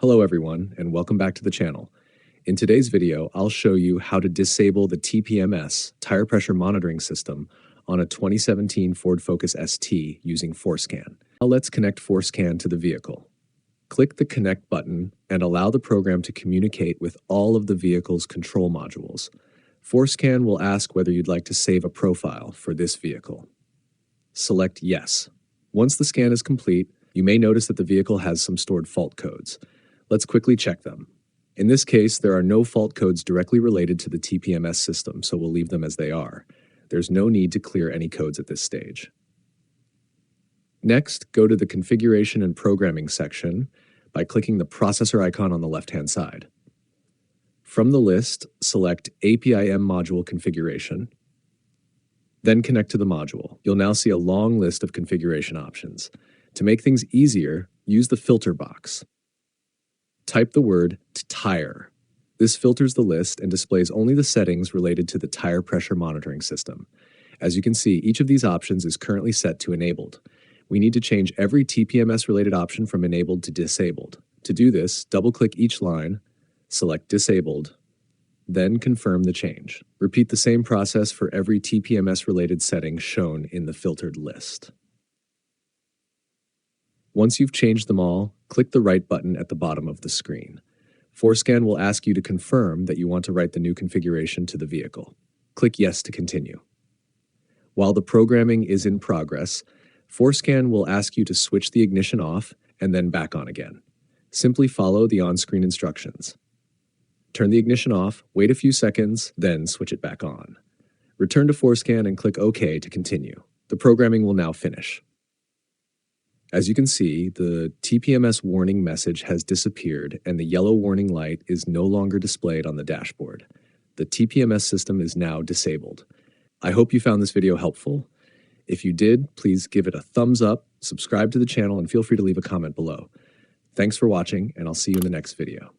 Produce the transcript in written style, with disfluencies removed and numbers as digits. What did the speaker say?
Hello everyone, and welcome back to the channel. In today's video, I'll show you how to disable the TPMS, Tire Pressure Monitoring System, on a 2017 Ford Focus ST using FORScan. Now let's connect FORScan to the vehicle. Click the Connect button and allow the program to communicate with all of the vehicle's control modules. FORScan will ask whether you'd like to save a profile for this vehicle. Select Yes. Once the scan is complete, you may notice that the vehicle has some stored fault codes. Let's quickly check them. In this case, there are no fault codes directly related to the TPMS system, so we'll leave them as they are. There's no need to clear any codes at this stage. Next, go to the Configuration and Programming section by clicking the processor icon on the left-hand side. From the list, select APIM Module Configuration, then connect to the module. You'll now see a long list of configuration options. To make things easier, use the filter box. Type the word tire. This filters the list and displays only the settings related to the tire pressure monitoring system. As you can see, each of these options is currently set to enabled. We need to change every TPMS-related option from enabled to disabled. To do this, double-click each line, select Disabled, then confirm the change. Repeat the same process for every TPMS-related setting shown in the filtered list. Once you've changed them all, click the Write button at the bottom of the screen. FORScan will ask you to confirm that you want to write the new configuration to the vehicle. Click Yes to continue. While the programming is in progress, FORScan will ask you to switch the ignition off and then back on again. Simply follow the on-screen instructions. Turn the ignition off, wait a few seconds, then switch it back on. Return to FORScan and click OK to continue. The programming will now finish. As you can see, the TPMS warning message has disappeared and the yellow warning light is no longer displayed on the dashboard. The TPMS system is now disabled. I hope you found this video helpful. If you did, please give it a thumbs up, subscribe to the channel, and feel free to leave a comment below. Thanks for watching, and I'll see you in the next video.